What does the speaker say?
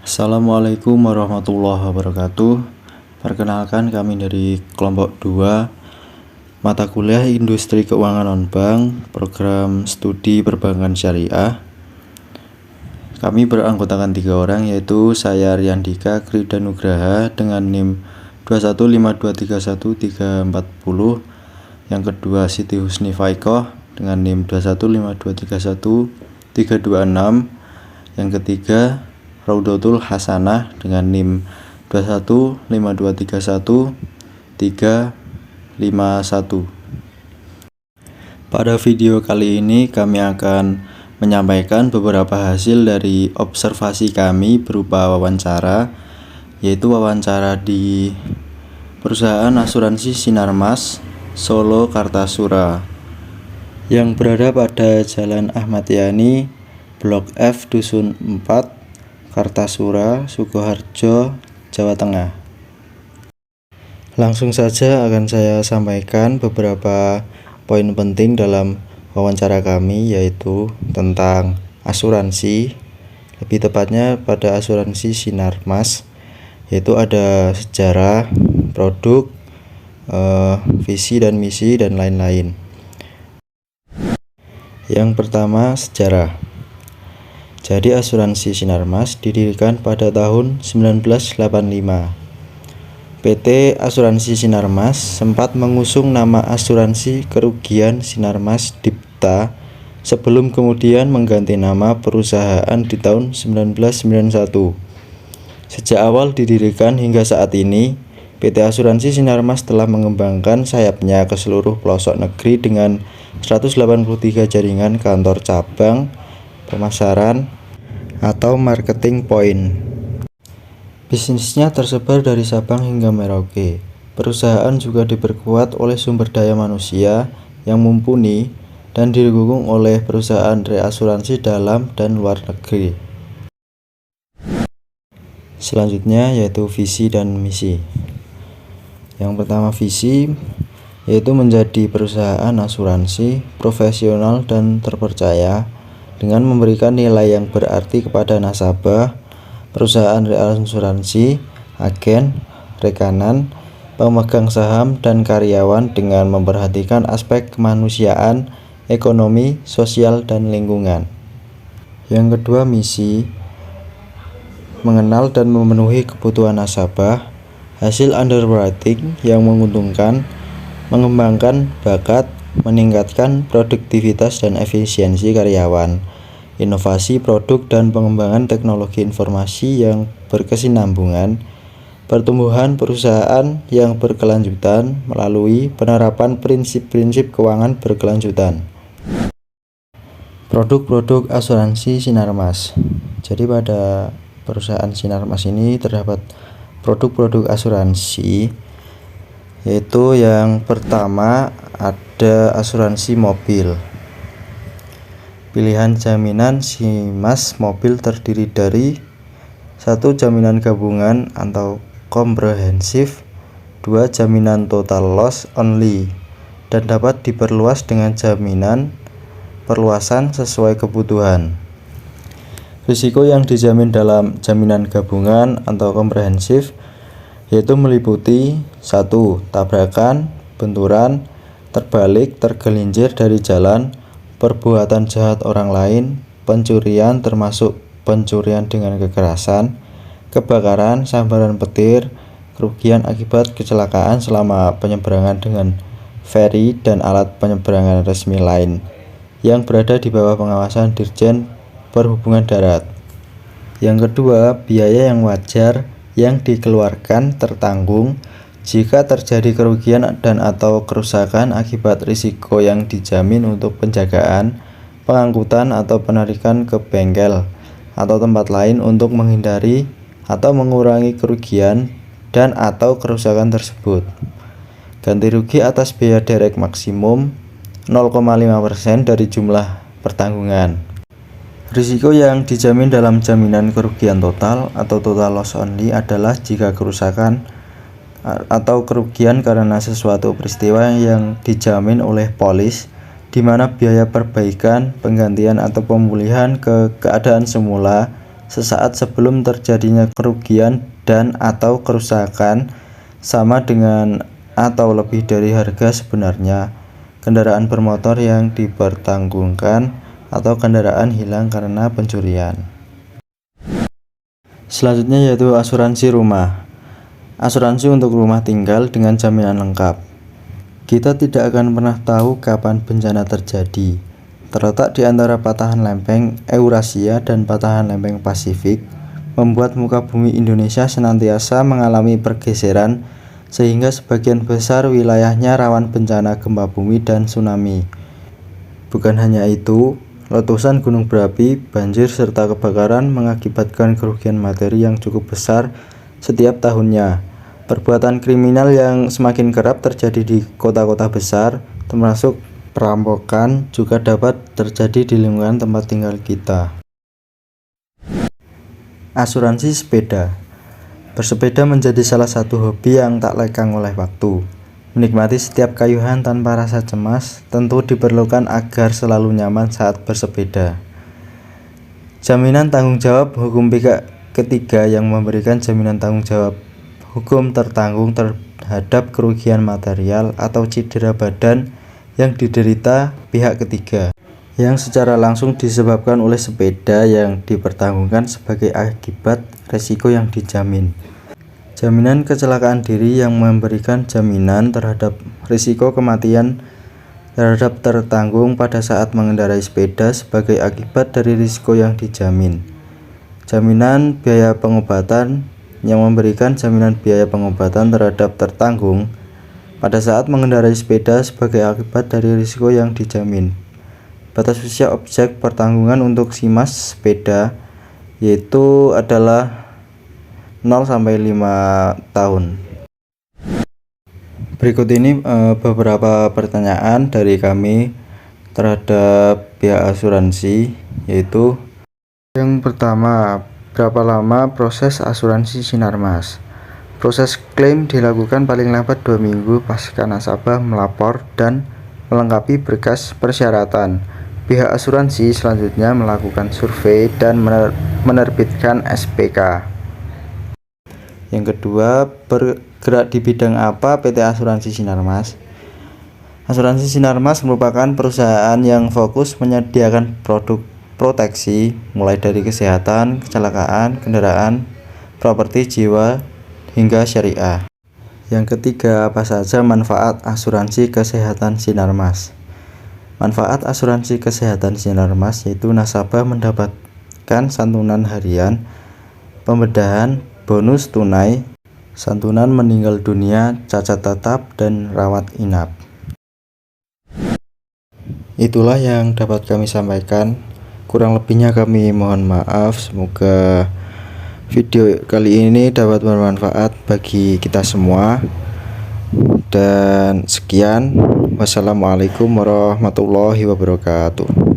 Assalamualaikum warahmatullahi wabarakatuh. Perkenalkan, kami dari kelompok 2 mata kuliah Industri Keuangan Non-Bank, program studi perbankan syariah. Kami beranggotakan 3 orang, yaitu saya Riyandika Krida Nugraha dengan NIM 215231340, yang kedua Siti Husni Faikoh dengan NIM 215231326, yang ketiga Raudatul Hasanah dengan NIM 215231351. Pada video kali ini kami akan menyampaikan beberapa hasil dari observasi kami berupa wawancara, yaitu wawancara di perusahaan asuransi Sinarmas Solo Kartasura yang berada pada Jalan Ahmad Yani, Blok F, Dusun 4, Kartasura, Sukoharjo, Jawa Tengah. Langsung saja akan saya sampaikan beberapa poin penting dalam wawancara kami, yaitu tentang asuransi, lebih tepatnya pada asuransi Sinarmas, yaitu ada sejarah, produk, visi dan misi, dan lain-lain. Yang pertama, sejarah. Jadi asuransi Sinarmas didirikan pada tahun 1985. PT Asuransi Sinarmas sempat mengusung nama asuransi kerugian Sinarmas Dipta sebelum kemudian mengganti nama perusahaan di tahun 1991. Sejak awal didirikan hingga saat ini, PT Asuransi Sinarmas telah mengembangkan sayapnya ke seluruh pelosok negeri dengan 183 jaringan kantor cabang, pemasaran, atau marketing point. Bisnisnya tersebar dari Sabang hingga Merauke. Perusahaan juga diperkuat oleh sumber daya manusia yang mumpuni dan didukung oleh perusahaan reasuransi dalam dan luar negeri. Selanjutnya yaitu visi dan misi. Yang pertama, visi yaitu menjadi perusahaan asuransi profesional dan terpercaya dengan memberikan nilai yang berarti kepada nasabah, perusahaan reasuransi, agen, rekanan, pemegang saham, dan karyawan dengan memperhatikan aspek kemanusiaan, ekonomi, sosial, dan lingkungan. Yang kedua, misi mengenal dan memenuhi kebutuhan nasabah, hasil underwriting yang menguntungkan, mengembangkan bakat, meningkatkan produktivitas dan efisiensi karyawan, inovasi produk dan pengembangan teknologi informasi yang berkesinambungan, pertumbuhan perusahaan yang berkelanjutan melalui penerapan prinsip-prinsip keuangan berkelanjutan. Produk-produk asuransi Sinarmas. Jadi pada perusahaan Sinarmas ini terdapat produk-produk asuransi, yaitu yang pertama ada asuransi mobil. Pilihan jaminan Simas mobil terdiri dari 1. Jaminan gabungan atau komprehensif, 2. Jaminan total loss only, dan dapat diperluas dengan jaminan perluasan sesuai kebutuhan. Risiko yang dijamin dalam jaminan gabungan atau komprehensif yaitu meliputi 1. Tabrakan, benturan, terbalik, tergelincir dari jalan, perbuatan jahat orang lain, pencurian termasuk pencurian dengan kekerasan, kebakaran, sambaran petir, kerugian akibat kecelakaan selama penyeberangan dengan feri dan alat penyeberangan resmi lain yang berada di bawah pengawasan Dirjen Perhubungan Darat. Yang kedua, biaya yang wajar yang dikeluarkan tertanggung jika terjadi kerugian dan atau kerusakan akibat risiko yang dijamin untuk penjagaan, pengangkutan atau penarikan ke bengkel atau tempat lain untuk menghindari atau mengurangi kerugian dan atau kerusakan tersebut. Ganti rugi atas biaya derek maksimum 0,5% dari jumlah pertanggungan. Risiko yang dijamin dalam jaminan kerugian total atau total loss only adalah jika kerusakan atau kerugian karena sesuatu peristiwa yang dijamin oleh polis, di mana biaya perbaikan, penggantian atau pemulihan ke keadaan semula sesaat sebelum terjadinya kerugian dan atau kerusakan sama dengan atau lebih dari harga sebenarnya kendaraan bermotor yang dipertanggungkan atau kendaraan hilang karena pencurian. Selanjutnya yaitu asuransi rumah. Asuransi untuk rumah tinggal dengan jaminan lengkap. Kita tidak akan pernah tahu kapan bencana terjadi. Terletak di antara patahan lempeng Eurasia dan patahan lempeng Pasifik, membuat muka bumi Indonesia senantiasa mengalami pergeseran sehingga sebagian besar wilayahnya rawan bencana gempa bumi dan tsunami. Bukan hanya itu, letusan gunung berapi, banjir, serta kebakaran mengakibatkan kerugian materi yang cukup besar setiap tahunnya. Perbuatan kriminal yang semakin kerap terjadi di kota-kota besar, termasuk perampokan, juga dapat terjadi di lingkungan tempat tinggal kita. Asuransi sepeda. Bersepeda menjadi salah satu hobi yang tak lekang oleh waktu. Menikmati setiap kayuhan tanpa rasa cemas tentu diperlukan agar selalu nyaman saat bersepeda. Jaminan tanggung jawab hukum pihak ketiga yang memberikan jaminan tanggung jawab hukum tertanggung terhadap kerugian material atau cedera badan yang diderita pihak ketiga, yang secara langsung disebabkan oleh sepeda yang dipertanggungkan sebagai akibat resiko yang dijamin. Jaminan kecelakaan diri yang memberikan jaminan terhadap risiko kematian terhadap tertanggung pada saat mengendarai sepeda sebagai akibat dari risiko yang dijamin. Jaminan biaya pengobatan yang memberikan jaminan biaya pengobatan terhadap tertanggung pada saat mengendarai sepeda sebagai akibat dari risiko yang dijamin. Batas usia objek pertanggungan untuk simas sepeda yaitu adalah 0-5 tahun. Berikut ini beberapa pertanyaan dari kami terhadap pihak asuransi, yaitu yang pertama, berapa lama proses asuransi Sinarmas? Proses klaim dilakukan paling lambat 2 minggu pasca nasabah melapor dan melengkapi berkas persyaratan. Pihak asuransi selanjutnya melakukan survei dan menerbitkan SPK. Yang kedua, bergerak di bidang apa PT Asuransi Sinarmas? Asuransi Sinarmas merupakan perusahaan yang fokus menyediakan produk proteksi mulai dari kesehatan, kecelakaan, kendaraan, properti jiwa, hingga syariah. Yang ketiga, apa saja manfaat asuransi kesehatan Sinarmas? Manfaat asuransi kesehatan Sinarmas yaitu nasabah mendapatkan santunan harian, pembedahan, bonus tunai, santunan meninggal dunia, cacat tetap, dan rawat inap. Itulah yang dapat kami sampaikan. Kurang lebihnya kami mohon maaf. Semoga video kali ini dapat bermanfaat bagi kita semua. Dan sekian. Wassalamualaikum warahmatullahi wabarakatuh.